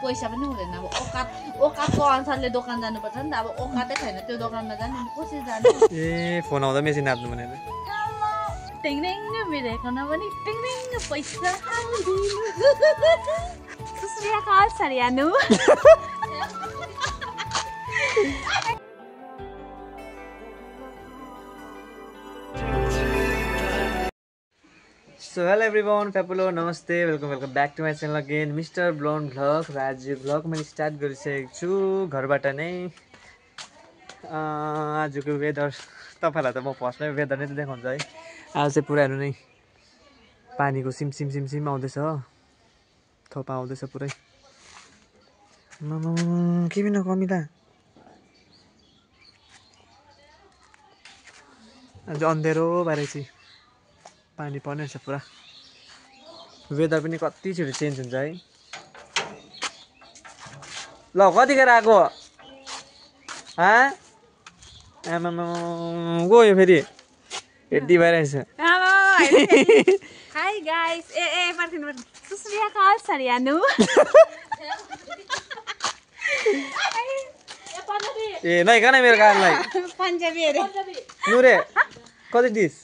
पैसा पनि हुँदैन अब औकातको अनुसारले दोकान जानुपर्छ नि त अब औकातै छैन त्यो दोकानमा जानु कसरी जानु ए फोन आउँदा मेसिन नाप्नु भनेर टिङटिङ बिरेकोमा पनि टिङटिङ पैसा सुश्रिया काल सरियानु So hello everyone, Pepulo, namaste, welcome back to my channel again, Mr. Blonde Vlog, Raju Vlog. मैले स्टार्ट गरिसकेको छु घरबाट नै। आजको वेदर तपाईहरुलाई त म फर्स्टमै वेदर नै देखाउँछु है। आज चाहिँ पुरानो नै पानीको सिम आउँदैछ हो। थोपा आउँदैछ पुरै। के बिना कमिला आज अँधेरो भएपछि पानी पर्ने छ पुरा। वेदर पनि कति छिटो चेन्ज हुन्छ है। ल कतिखेर आएको गयो फेरि यति भइरहेछ। हाई गाइस ए पर्खिनु सुश्रिया काल सरियानु ए नै कन मेरो कानलाई पन्जाबी अरे नुरे कति दिस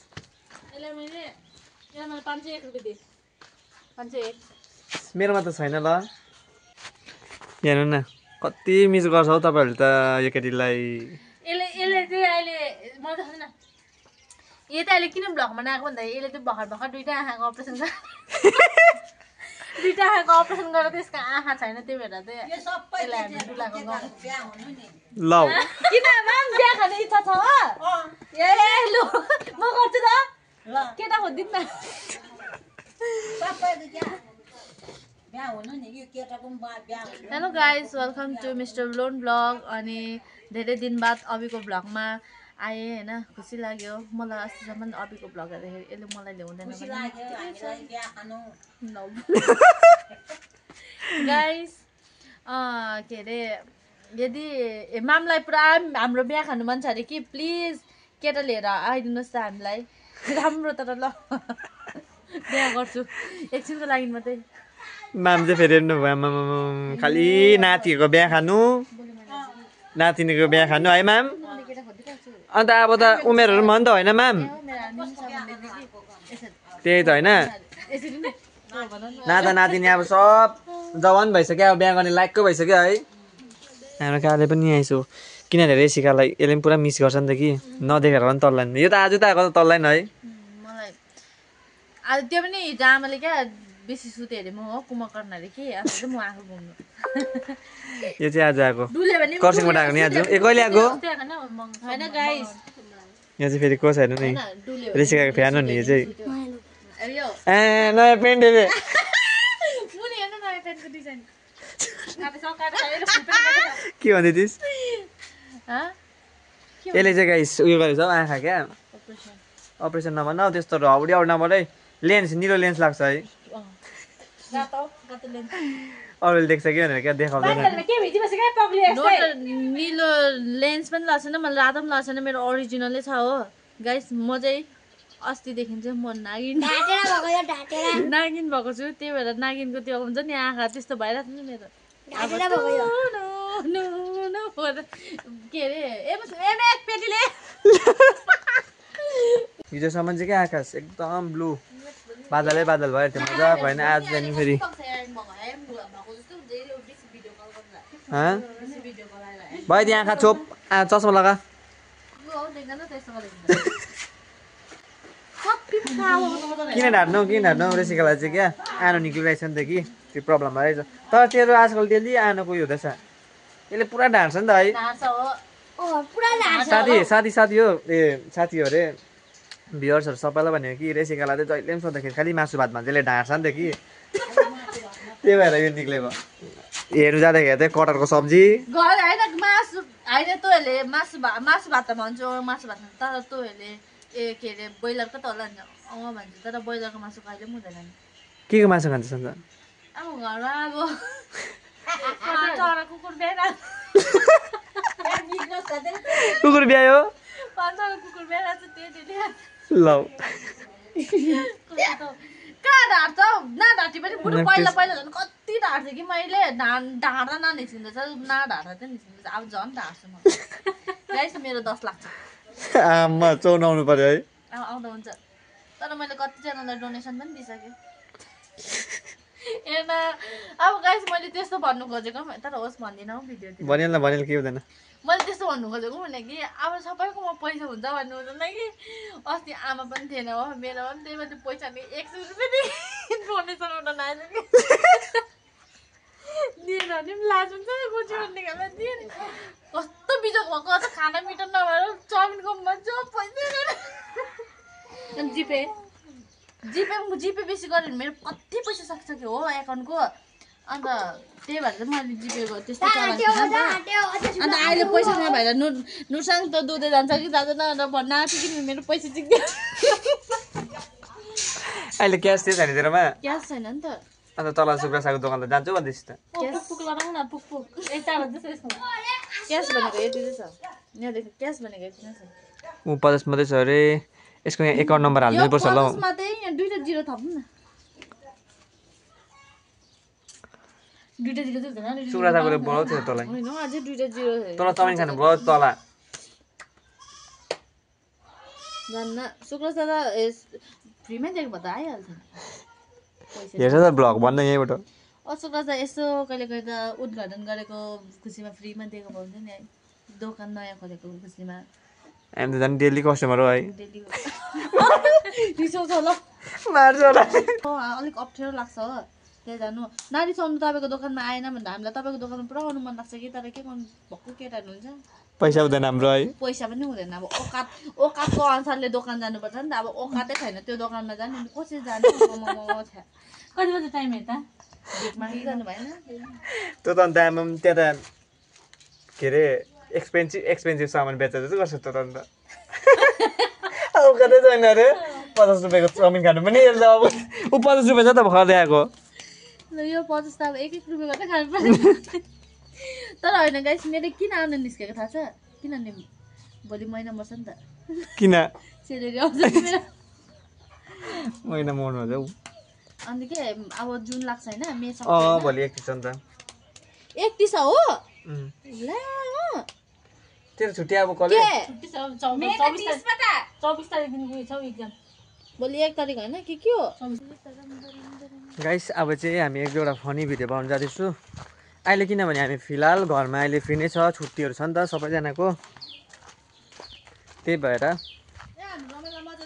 मेरोमा त छैन ल। हेर्नु न कति मिस गर्छ हौ तपाईहरुले त यो केटीलाई। यसले चाहिँ अहिले म त छैन यो त अहिले किन ब्लगमा नआएको भन्दा यसले त भर्खर दुईटा आँखाको अपरेसन दुईटा आँखाको अपरेसन गरेर त्यसको आँखा छैन त्यही भएर चाहिँ ल किन माम बिहा गर्ने इच्छा छ हो ए लु म गर्छु त ल केटा खोजिदिनु न hello guys welcome to mister ब्लोन ब्लग। अनि धेरै दिन बाद अबीको ब्लगमा आएँ होइन खुसी लाग्यो मलाई। अस्तिसम्म अबीको ब्लग हेर्दाखेरि यसले मलाई ल्याउँदैन गाइस के अरे यदि मामलाई पुरा हाम्रो बिहा खानु मन छ अरे कि प्लिज केटा लिएर आइदिनुहोस् त हामीलाई राम्रो तर ल बिहा गर्छु एकछिनको लागि मात्रै। माम चाहिँ फेरि हेर्नु भयो खालि नातिहरूको बिहा खानु नातिनीको बिहा खानु है माम। अन्त अब त उमेरहरू मन त होइन माम त्यही त होइन नाता नातिनी अब सब जवान भइसक्यो अब बिहा गर्ने लायकको भइसक्यो है। हाम्रो काले पनि आइसो किनभने रेसिकालाई यसले पनि पुरा मिस गर्छ नि त कि नदेखेर पनि तल्लाइन यो त आज त आएको त तल्लाइन है मलाई आज त्यो पनि हिजो आमाले क्या बेसी सुते अरे म हो कुम्भकर्ण अरे कि आज चाहिँ म आएको घुम्नु यो चाहिँ आज आएको कर्सिङबाट आएको नि आज ए कहिले आएको होइन गाइस यहाँ चाहिँ फेरि को छैन नि रेसिकाको फ्यान हो नि यो चाहिँ ए नयाँ पेन्ट अरे के भन्दै थिइस् यसले चाहिँ गाइस उयो गरेछ हौ आँखा क्या अपरेसन नभन हौ त्यस्तो हाउडी आउट नभन है लेन्स निलो लेन्स लाग्छ है अरूले देख्छ कि भनेर क्या देखाउँदैन निलो लेन्स पनि लाग्छ न मलाई रातो पनि लाग्छ न मेरो ओरिजिनलै छ हो गाइस। म चाहिँ अस्तिदेखि चाहिँ म नागिन भएको छु त्यही भएर नागिनको त्यो हुन्छ नि आँखा त्यस्तो भइरहेको छ नि मेरो के अरे हिजोसम्म चाहिँ क्या आकाश एकदम ब्लू बादलै बादल भयो त्यो मजाको होइन आज जाने फेरि भाइ त्यहाँ आँखा छोप चस्मा लगा किन ढाट्नु रेसिकालाई चाहिँ क्या आनो निक्लिरहेछ नि त कि त्यो प्रब्लम भइरहेछ तर तेरो आजकल डेली आनोको उयो हुँदैछ यसले पुरा ढाँट्छ नि त है साथी हो ए साथी हो अरे भ्युअर्सहरू सबैलाई भनेको कि रेसिकालाई चाहिँ जहिले पनि सोद्धाखेरि खालि मासु भात भन्छ यसले ढाँट्छ नि त कि त्यही भएर यो निक्लेको हेर्नु जाँदाखेरि चाहिँ कटहरको सब्जी मासु भात त भन्छौ मासु भात तर तँहरूले ए के अरे ब्रोइलरको त होला नि भन्छ तर ब्रोइलरको मासु कहिले पनि हुँदैन नि के को मासु खान्छ सन्त अब घरमा अब चरा कुकुर बिहा कुकुर ब्यायो कुकुर बिहा ल कहाँ ढाट्छ नढाँटी पनि बुढो पहिला झन् कति कति ढाड्छु कि मैले ढाड्दा ननिस्किँदैछ न ढाड्दा चाहिँ निस्किँदैछ अब झन् ढाड्छु म गाइस मेरो 10 लाख छ आमा चौनाउनु पर्यो है आउँदा हुन्छ तर मैले कतिजनालाई डोनेसन पनि दिइसकेँ हेर्न अब गाइस मैले त्यस्तो भन्नु खोजेको तर होस् भन्दिनँ हौ भिडियोतिर भनिहाल्न के हुँदैन मैले त्यस्तो भन्नु खोजेको भने कि अब सबैकोमा पैसा हुन्छ भन्नु हुँदैन कि अस्ति आमा पनि थिएन हो मेरोमा पनि त्यही माथि पैसा नि 100 रुपियाँ डोनेसन उठाउन आएछ कि दिएन भने पनि लाज हुन्छ गोची भन्ने खालमा दिएन कस्तो बिजोग भएको त खाना मिठो नभएर चाउमिनको मजा पैसा जिपे बेसी गऱ्यो भने मेरो कति पैसा सक्छ हो एकाउन्टको अन्त त्यही भएर चाहिँ मैले जिपेको त्यस्तो चलाएको छैन अन्त अहिले पैसा नभएर नुसाङ त दुधे जान्छ कि जाँदैन नाचिकन मेरो पैसा जिक्यो अहिले क्यास थियो छैन तेरोमा क्यास छैन नि त अन्त तल सुक्रासाको दोकान त जान्छु भन्दैछ त पुक लगाउँ न पुक यताबाट चाहिँ क्यास भनेको यति चाहिँ छ यहाँदेखि क्यास भनेको यति नै छ ऊ 50 मात्रै छ अरे यसको यहाँ एकाउन्ट नम्बर हाल्नु पर्छ ल यसमा चाहिँ यहाँ 2 0 थप्नु न 2 0 चाहिँ हुँदैन सुक्रासाकोले बोलाउँछ तँलाई हैन अझै 2 0 तल चाउमिन खानु बोलाउँछ तल जान्न सुक्रासा त फ्रीमै दिएको भए त आइहाल्छ हेर्छ त ब्लग भन्दा यहीँबाट सुक्रासा यसो कहिले कहिले त उद्घाटन गरेको खुसीमा फ्रीमा दिएको भए हुन्छ नि है दोकान नयाँ खोलेको खुसीमा हामी त झन् डेली कस्टमर हो है रिसाउँछ ल मार्छ होला अलिक अप्ठ्यारो लाग्छ हो त्यही जानु नरिसाउनु तपाईँको दोकानमा आएन भने हामीलाई तपाईँको दोकानमा पुरा आउनु मन लाग्छ कि तर के गर्नु भक्कु केटाहरू हुन्छ पैसा हुँदैन हाम्रो है पैसा पनि हुँदैन अब औकातको अनुसारले दोकान जानुपर्छ नि त अब औकातै छैन त्यो दोकानमा जानु कसरी जानु कति बजी टाइम यता जानु भएन त्यो त अन्त आमा त्यहाँ त के अरे एक्सपेन्सिभ सामान बेच्दा चाहिँ गर्छ त अन्त अब कतै छैन अरे 50 रुपियाँको चाउमिन खानु पनि हेर्छ अब ऊ 50 रुपियाँ छ त भर्खर ल्याएको यो 50 त अब 1 रुपियाँ गर्दै खानु पर्छ तर होइन गाइस मेरो किन आउन निस्केको थाहा छ किन नि भोलि महिना मर्छ नि त किन सेलेरी आउँछ नि मेरो महिना मर्नु हुन्छ ऊ अन्त के अब जुन लाग्छ होइन मे सक्छ भोलि 31 छ नि त 31 हो ला तेरो छुट्टी अब कहिले छुट्टी छ 24 तारिखदेखि छ एक्जाम भोलि 1 तारिक होइन के हो गाइस अब चाहिँ हामी एक दुईवटा फनी भिडियो बनाउन जाँदैछु अहिले किनभने हामी फिलहाल घरमा अहिले फ्री नै छ छुट्टीहरू छ नि त सबैजनाको त्यही भएर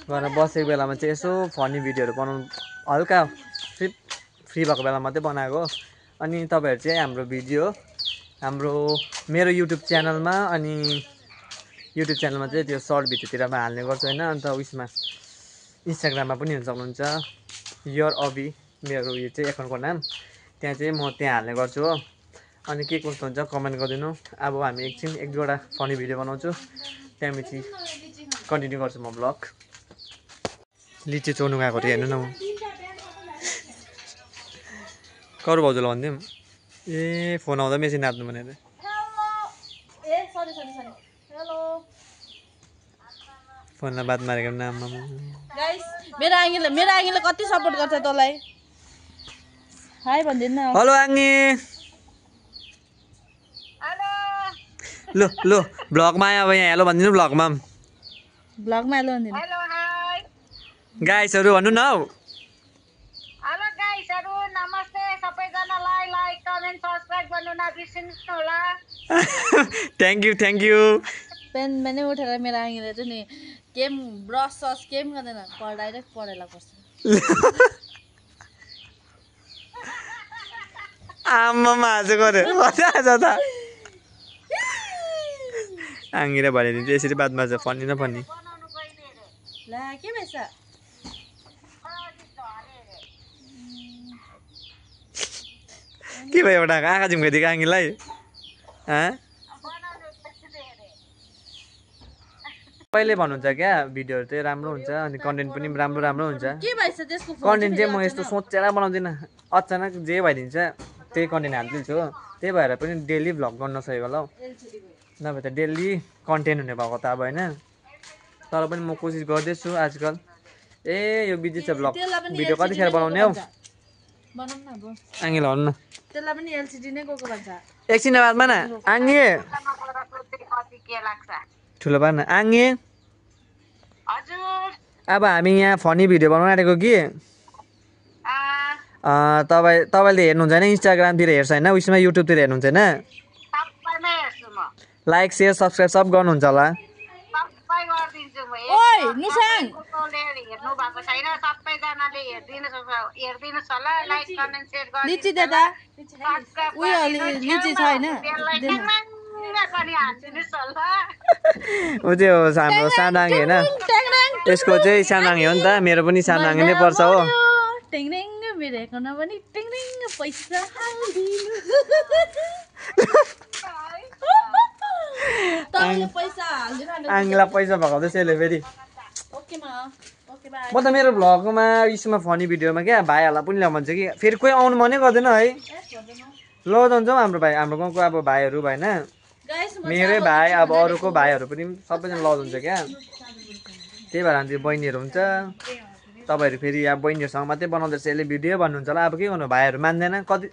घरमा बसेको बेलामा चाहिँ यसो फनी भिडियोहरू बनाउनु हल्का फ्री भएको बेला मात्रै बनाएको अनि तपाईँहरू चाहिँ हाम्रो भिडियो मेरो युट्युब च्यानलमा अनि युट्युब च्यानलमा चाहिँ त्यो सर्ट भिडियोतिरमा हाल्ने गर्छु होइन अन्त उयसमा इन्स्टाग्राममा पनि हुन सक्नुहुन्छ योर अबी मेरो यो चाहिँ एकाउन्टको नाम त्यहाँ चाहिँ म त्यहाँ हाल्ने गर्छु हो अनि के कस्तो हुन्छ कमेन्ट गरिदिनु अब हामी एकछिन एक दुईवटा फनी भिडियो बनाउँछु त्यहाँपछि कन्टिन्यू गर्छु म ब्लग लिची चोर्नु गएको थियो हेर्नु न करु भाउजूलाई भनिदिउँ ए फोन आउँदा मेसिन नाप्नु भनेर फोनमा बात मारेको नाममा गाइस मेरो आङ्गीले कति सपोर्ट गर्छ तँलाई हाय भनिदिनु न हेलो आङ्गी ल भ्लगमा आयो अब यहाँ हेलो भनिदिनु भ्लगमा हेलो भनिदिनु गाइसहरू भन्नु न हौ हेलो गाइसहरू नमस्ते सबैजनालाई लाइक कमेन्ट सब्स्क्राइब गर्नु नबिर्सिनु होला थ्याङ्क यू पेन पनि उठेर मेरो आङ्गीले चाहिँ नि केम ब्रस सस केम गर्दैन डाइरेक्ट पढेला पर्छ आमामा आज गऱ्यो मजा आएछ त आङ्गिरा भनिदिन्छ यसरी बात मार्छ फनी न फनी ला के भएछ के भयो एउटा आँखा झुम्काइदिएको आङ्गीलाई पहिले भन्नुहुन्छ क्या भिडियोहरू चाहिँ राम्रो हुन्छ अनि कन्टेन्ट पनि राम्रो हुन्छ के भएछ त्यसको कन्टेन्ट चाहिँ म यस्तो सोचेर बनाउँदिनँ अचानक जे भइदिन्छ त्यही कन्टेन्ट हालिदिन्छु हो त्यही भएर पनि डेली भ्लग गर्न नसकेको होला हौ नभए त डेली कन्टेन्ट हुने भएको त अब होइन तर पनि म कोसिस गर्दैछु आजकल ए यो बिजी छ भ्लग भिडियो कतिखेर बनाउने हौ बनाउँ न अब आङ्गीलाई भन्नु न त्यसलाई पनि एलसिडी नै गएको भन्छ एकछिन बादमा न आङ्गे कति के लाग्छ ठुलो पार्न आङ्गे हजुर अब हामी यहाँ फनी भिडियो बनाउन आँटेको कि तपाईँले हेर्नुहुन्छ होइन इन्स्टाग्रामतिर हेर्छ होइन उयसमा युट्युबतिर हेर्नुहुन्छ होइन सबैमा हेर्छु म लाइक सेयर सब्सक्राइब सब गर्नुहुन्छ होला सबै गरिदिन्छु म ओइ नुसाङ कसैले हेर्नु भएको छैन सबैजनाले हेरिदिनुहोस् होला लाइक कमेन्ट सेयर लिची दादा उयो अलि लिची छ होइन पनि हालिदिनुहोस् होला ऊ चाहिँ हो हाम्रो सानाङ्गे होइन यसको चाहिँ सानाङ्गे हो नि त मेरो पनि सानाङ्गे नै पर्छ हो टेङरेङ मेरो एकाउन्टमा पनि टेङरेङ पैसा हालिदिनु तपाईँले पैसा हालिदिनु आङ्गीलाई पैसा भगाउँदैछ यसले फेरि ओकेमा ओके बाई म त मेरो भ्लगमा यसमा फनी भिडियोमा क्या भाइहरूलाई पनि ल्याउँ भन्छ कि फेरि कोही आउनु मनै गर्दैन है लजाउँछ हाम्रो भाइ हाम्रो गाउँको अब भाइहरू होइन मेरै भाइ अब अरूको भाइहरू पनि सबैजना लजाउँछ क्या त्यही भएर अनि बहिनीहरू हुन्छ तपाईँहरू फेरि अब बहिनीहरूसँग मात्रै बनाउँदैछ यसले भिडियो भन्नुहुन्छ होला अब के गर्नु भाइहरू मान्दैन कति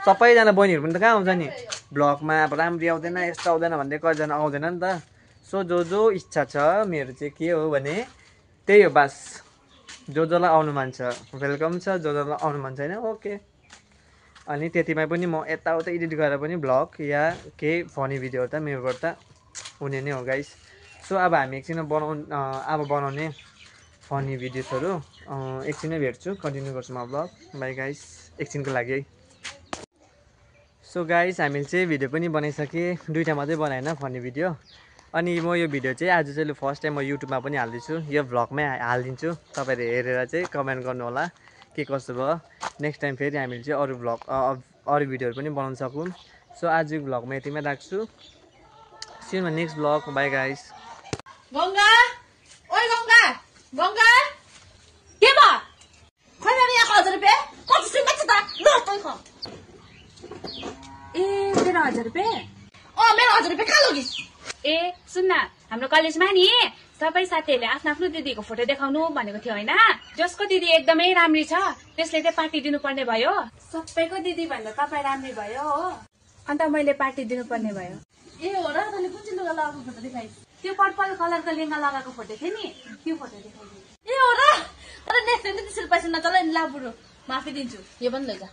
सबैजना बहिनीहरू पनि त कहाँ आउँछ नि भ्लगमा अब राम्ररी आउँदैन यस्तो आउँदैन भन्दै कतिजना आउँदैन नि त सो जो इच्छा छ मेरो चाहिँ के हो भने त्यही हो बास जसलाई आउनु मन छ वेलकम छ जसलाई आउनु मन छैन ओके अनि त्यतिमा पनि म यताउता एडिट गरेर पनि भ्लग या केही फनी भिडियोहरू त मेरोबाट त हुने नै हो गाइस सो अब हामी एकछिन बनाउने फनी भिडियोजहरू एकछिनै भेट्छु कन्टिन्यू गर्छु म भ्लग बाई गाइस एकछिनको लागि है सो गाइस हामीले चाहिँ भिडियो पनि बनाइसकेँ दुईवटा मात्रै बनाएन फनी भिडियो अनि म यो भिडियो चाहिँ आज चाहिँ फर्स्ट टाइम म युट्युबमा पनि हाल्दैछु यो भ्लगमै हालिदिन्छु तपाईँहरूले हेरेर चाहिँ कमेन्ट गर्नु होला के कस्तो भयो नेक्स्ट टाइम फेरि हामीले चाहिँ अरू भ्लग अरू भिडियोहरू पनि बनाउन सकौँ सो आजको भ्लगमा यतिमै राख्छु see you in next vlog bye guys Ganga ओइ गङ्गा गङ्गा के भयो खै मेरो यहाँ 1000 रुपियाँ कति सुन्दैछ त ल तै ख ए तेरो 1000 रुपियाँ मेरो 1000 रुपियाँ कहाँ लगिस् ए सुन्न हाम्रो कलेजमा नि सबै साथीहरूले आफ्नो आफ्नो दिदीको फोटो देखाउनु भनेको थियो होइन जसको दिदी एकदमै राम्री छ त्यसले चाहिँ पार्टी दिनुपर्ने भयो सबैको दिदी भन्दा तपाईँ राम्री भयो हो अन्त मैले पार्टी दिनुपर्ने भयो ए हो र तैँले कुन चाहिँ लुगा लगाएको फोटो देखाइस् त्यो पर्पल कलरको लेङ्गा लगाएको फोटो थियो नि त्यो फोटो देखाइदिनु ए हो र तर नेक्स्ट टाइम त्यसरी पैसा नचला नि ला बुढो माफी दिन्छु यो पनि लैजा